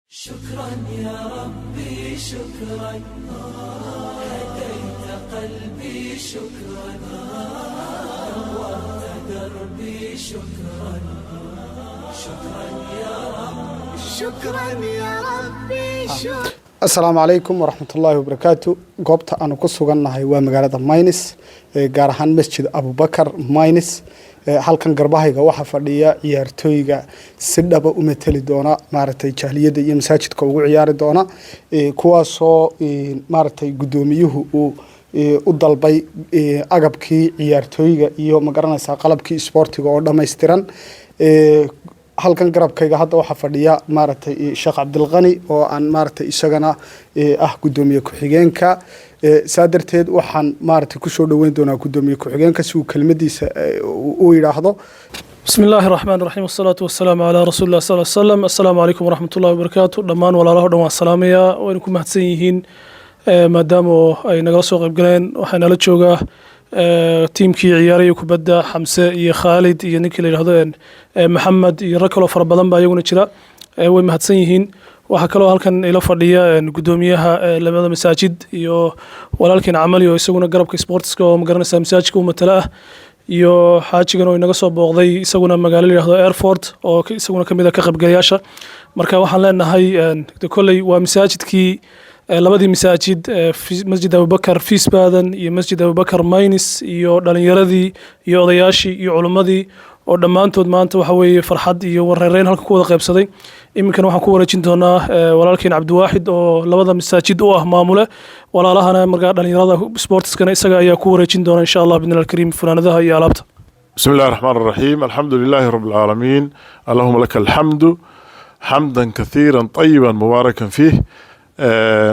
شكرا يا ربي شكرا هديت قلبي شكرا نورت دربي شكرا شكرا يا رب شكرا يا ربي شكرا asalaamu calaykum waraxmatullaahi wabarakaatu. goobta aanu ku sugannahay waa magaalada maynis, gaar ahaan masjid abubakar maynis. halkan garbahayga waxaa fadhiya ciyaartooyga si dhaba u mateli doona maaragtay jahliyadda iyo masaajidka ugu ciyaari doona, kuwaasoo maaragtay guddoomiyuhu uu u dalbay agabkii ciyaartooyga iyo magaranaysaa qalabkii isboortiga oo dhammaystiran. halkan garabkayga hadda waxaa fadhiya maaragtay sheekh cabdilqani oo aan maaragtay isagana ah guddoomiye ku-xigeenka. saa darteed waxaan maaragtay kusoo dhoweyn doonaa guddoomiye ku-xigeenka si uu kelmadiisa u yidhaahdo. بسم الله الرحمن الرحيم والصلاة والسلام على رسول الله صلى الله عليه وسلم. السلام عليكم ورحمة الله وبركاته. دمان ولا له دمان السلامية وإنكم مهتسينين ما داموا أي نقص وقب جلين وحنا لتشوجا تيمكي عياري وكبدا حمزة يا خالد يا نيكي لهذين محمد يركلوا فربضان بايقون تشلا ومهتسينين وحكلوا هالكن إلى فردية قدوميها لماذا مساجد يو ولكن عملي ويسوون قرب كسبورتس كو مقرن مساجد كو مثلا iyo xaajigan oo inaga soo booqday isaguna magaalo yiraahdo airport oo isaguna kamid ah ka qaybgalayaasha. marka waxaan leenahay kolley waa masaajidkii labadii masaajid masjid abubakar fiisbaadan iyo masjid abubakar maynis iyo dhalinyaradii iyo odayaashii iyo culimmadii oo dhammaantood maanta waxa weeye farxad iyo wareereyn halka ku wada qaybsaday. iminkana waxaan ku wareejin doonaa walaalkeen cabdiwaaxid oo labada masaajid u ah maamule, walaalahana markaa dhalinyarada sportskana isaga ayaa ku wareejin doona insha allah bidnil alkariim funaanadaha iyo alaabta. بسم الله الرحمن الرحيم. الحمد لله رب العالمين. اللهم لك الحمد حمدا كثيرا طيبا مباركا فيه.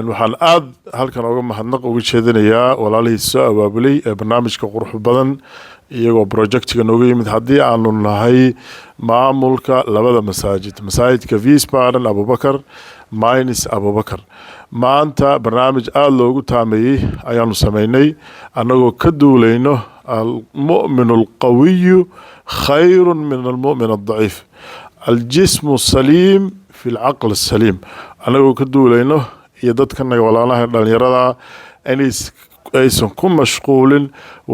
waxaan aad halkan uga mahadnaq uga jeedinayaa walaalihii soo abaabulay barnaamijka quruxda badan iyagoo projectiga nooga yimid haddii aanu nahay maamulka labada masaajid, masaajidka Wiesbaden Abubakar, Mainz Abubakar. maanta barnaamij aad loogu taameeyey ayaanu sameynay annagoo ka duulayno المؤمن القوي خير من المؤمن الضعيف الجسم السليم في العقل السليم. anagoo ka duulayno iyo dadkanaga walaalaha dhalinyarada aysan ku mashquulin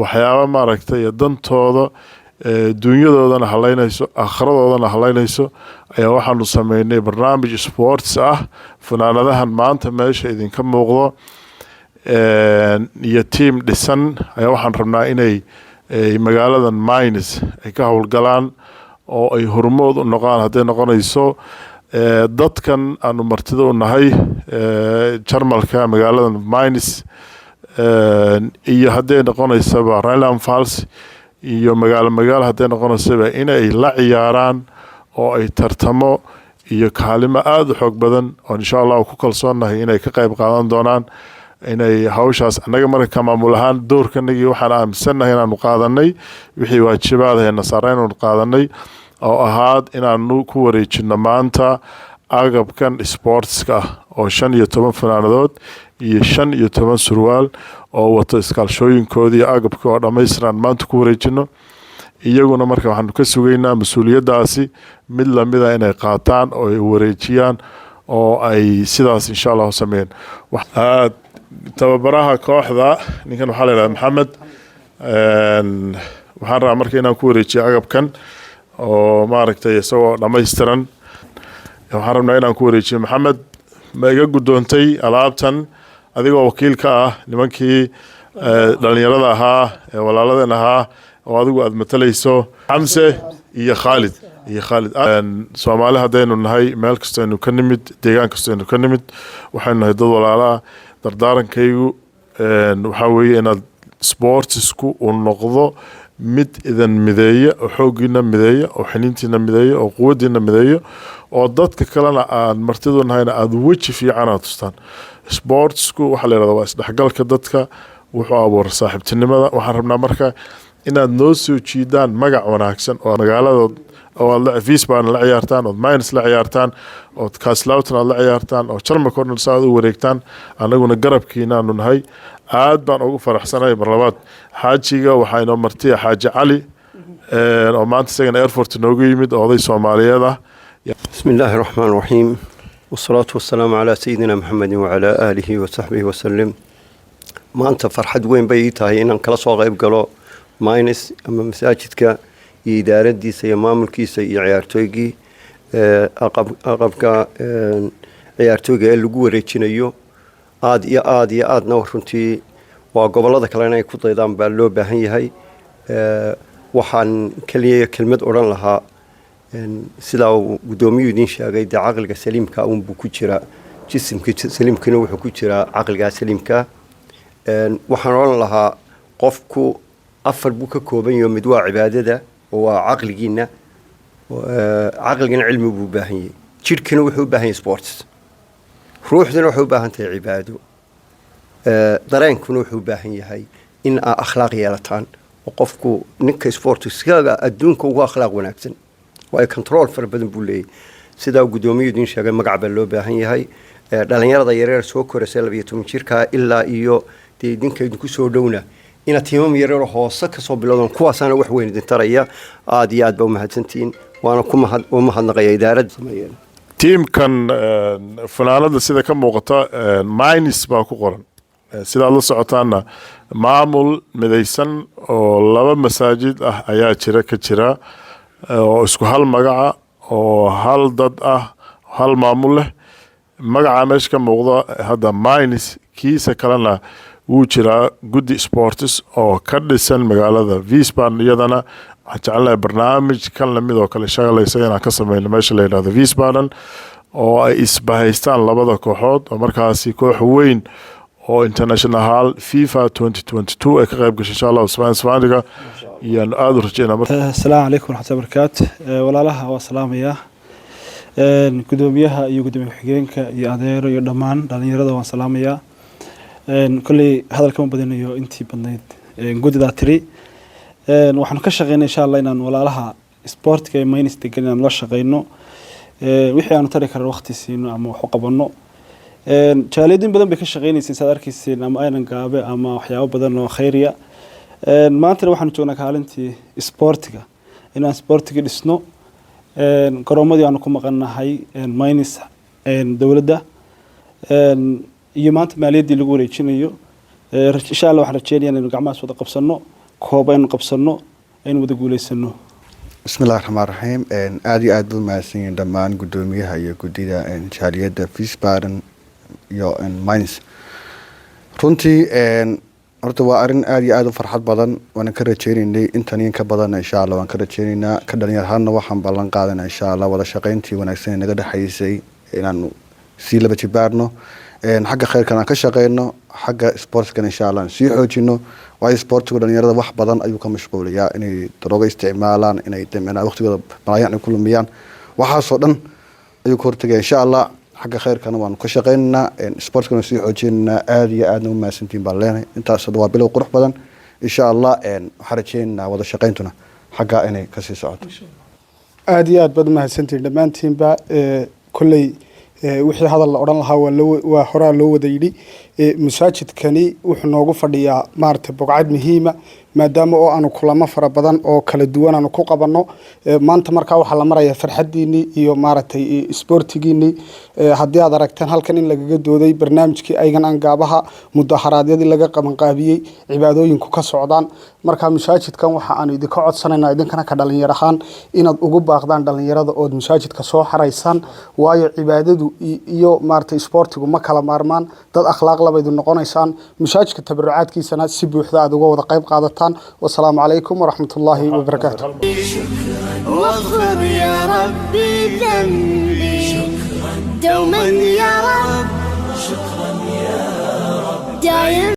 waxyaaba maaragtay dantooda dunyadoodana halaynayso akhiradoodana halaynayso ayaa waxaanu sameynay barnaamij sports ah. funaanadahan maanta meesha idinka muuqdo iyo team dhisan ayaa waxaan rabnaa inay magaaladan Mainz ay ka howlgalaan oo ay hormood u noqdaan hadday noqonayso dadkan aanu martida u nahay jarmalka magaaladan Mainz iyo hadday noqonaysaba Rheinland-Pfalz iyo magaalo hadday noqonaysaba inay la ciyaaraan oo ay tartamo iyo kaalimo aad u xoog badan oo insha Allah ku kalsoonahay inay ka qayb qaadan doonaan inay hawshaas annaga marka maamul ahaan doorkanagii waxaan aaminsanahay inaanu qaadanay wixii waajibaadahayna saaraynu qaadanay oo ahaad inaanu ku wareejino maanta agabkan sportska oo 15 fanaanadood iyo 15 surwaal oo wato iskaalshooyinkoodii agabka oo dhammaystiran maanta ku wareejino. iyaguna marka waxaanu ka sugaynaa mas'uuliyadaasi mid lamid ah inay qaataan oo ay wareejiyaan oo ay sidaas insha Allah sameeyaan. tababaraha kooxda ninkan waxaa la yiraahdaa Maxamed waxaan rabaa marka inaan ku wareejiyo agabkan oo maaragtay isagoo dhammaystiran. waxaan rabnaa inaan ku wareejiyo Maxamed. ma iga gudoontay alaabtan adigoo wakiil ka ah nimankii dhalinyarada ahaa ee walaaladeen ahaa oo adigu aad matalayso Xamse iyo Khalid Soomaali haddaynu nahay meel kastaynu ka nimid deegaan kastaynu ka nimid waxaynu nahay dad walaala. dardaarankaygu waxaa weeye inaad sportsku uu noqdo mid idan mideeya oo xooggiina mideeya oo xiniintiina mideeya oo quwadiina mideeya oo dadka kalena aan martidu nahayna aad weji fiican aad tustaan. sportsku waxaa la yidhahdaa waa isdhexgalka dadka, wuxuu abuuraa saaxiibtinimada. waxaan rabnaa marka inaad noo soo jiidaan magac wanaagsan oo magaaladood oo aad Wiesbaden la ciyaartaan oo Mainz la ciyaartaan oo Kaiserslautern la ciyaartaan oo Jarmalka oo saad u wareegtaan. anaguna garabkiina aanu nahay. aad baan ugu faraxsanahay. mar labaad xaajiga waxaa inoo martiya xaaji cali oo maanta isagana airport nooga yimid oo oday Soomaaliyeed ah. بسم الله الرحمن الرحيم. والصلاة والسلام على سيدنا محمد وعلى آله وصحبه وسلم. ما أنت فرحت وين بيتها إن كلا صاغ يبقى ماينس أما مساجدك إدارة دي سيمام الكيسة عيارتوجي أقبك عيارتوجي اللي جوا ريتشنيو عاد نورنتي وقبل هذا كلنا يكون طيدان باللو بهاي وحن كلمة أوران لها سلاو قدومي دين شاقي دا عقلك سليم كا أم بكوشرا جسمك سليم كنو وحكوشرا عقلك سليم كا وحن أوران لها قفكو أفر بوكا كوبين يوم دوا عبادة دا وعقلقينا عقلقنا علم بوباهي جير كنو وحو باهي سبورتس روح دين وحو باهن تي عبادو dareen kuna wuxuu u baahan yahay in akhlaaq yeelataan oo qofku ninka sportiskaga adduunka ugu akhlaaq wanaagsan waa control fara badan buu leeyahay sida gudoomiyadu in sheegay magac baa loo baahan yahay dhalinyarada yaryar soo koraysa 12 jirka ilaa iyo deedinka idinku soo dhowna ina tiimam yaryar hoose ka soo bilowdan kuwaasana wax weyn idin taraya aad iyo aad baa u mahadsantiin waana ku mahadnaqaya idaaradda sameeyeen tiimkan fanaanada sida ka muuqata minus baa ku qoran sidaad la socotaana maamul midaysan oo laba masaajid ah ayaa ka jira oo isku hal magaca oo hal dad ah hal maamul leh magaca meesha ka muuqda hadda minus kiisa kalena wuu jiraa guddi sports oo ka dhisan magaalada Wiesbaden iyadana waxaan jeclahay barnaamij kan lamid oo kale shaqalaysa inaan ka sameeyno meesha la yiraahdo Wiesbaden oo ay isbahaystaan labada kooxood oo markaasi koox weyn oo international FIFA 2022 ay ka qayb gashay insha Allah Soomaaliga iyo aad u rajeynaa. Assalaamu alaykum wa rahmatullahi wa barakaatuh. Walaalaha waa salaamaya gudoomiyaha iyo gudoomiye xigeenka iyo adeero iyo dhamaan dhalinyarada waan salaamaya kulli hadalka ma badanayo intii badnayd gudida tiri waxaan ka shaqeynaa insha Allah inaan walaalaha sportka ee minus degan aan la shaqeyno wixii aan tari karo waqti siino ama wax u qabano jaalidin badan bay ka shaqeynaysaa saad arkayseen ama aynan gaabe ama waxyaabo badan oo khayriya maanta waxaan joognaa kaalintii sportiga inaan sportiga dhisno garoomadii aan ku maqanahay minus dawladda iyo maanta maaliyadii lagu wareejinayo insha Allah waxaan rajeynayaa inaan gacmaha wada qabsano koob aynu qabsano aynu wada guuleysano. bismillaahi raxmaani raxiim aad iyo aad buu mahadsanyihiin dhammaan gudoomiyaha iyo gudida jaaliyadda Wiesbaden iyo minus runtii horta waa arin aad iyo aad u farxad badan waan ka rajeynaynay intan ka badan insha Allah waan ka rajeynaynaa ka dhalinyarahana waxaan ballan qaadanaa insha Allah wada shaqeyntii wanaagsan ee naga dhaxaysay inaan si laba jibaarno xagga khayrkan aan ka shaqeyno xagga sportskan insha Allah si xoojino waayo sportigu dhalinyarada wax badan ayuu ka mashquulayaa inay darooga isticmaalaan inay dambeena waqtigooda malaayaan ku lumiyaan waxaas oo dhan ayuu ka hortagay insha Allah xagga khayrkan waan ka shaqeynaa sportskan si xoojinaa aad iyo aad u maasantiin baan leenahay intaas waa bilow qurux badan insha Allah waxaan rajeynayaa wada shaqeyntuna xagga inay ka sii socoto aad iyo aad baad mahadsantiin dhamaantiinba kulley wixii hadal la oran lahaa waa horaa loo wada yidhi masaajidkani wuxuu noogu fadhiyaa maarta bogcad muhiima maadaama oo aanu kulamo fara badan oo kala duwan aanu ku qabanno maanta markaa waxaa la marayaa farxadiinii iyo maaragtay sportigiinii haddii aad aragteen halkan in lagaga dooday barnaamijkii aygan angaabaha mudaharaadyadii laga qabanqaabiyey cibaadooyinku ka socdaan markaa masaajidkan waxa aanu idinka codsanaynaa idinkana ka dhalinyar ahaan inaad ugu baaqdaan dhalinyarada ood masaajidka soo xaraysaan waayo cibaadadu iyo maaragtay sportigu ma kala maarmaan dad akhlaaq labaydu noqonaysaan masaajidka tabarucaadkiisana si buuxda aad uga wada qayb qaadataan والسلام عليكم ورحمة الله وبركاته. واغفر يا ربي ذنبي دوما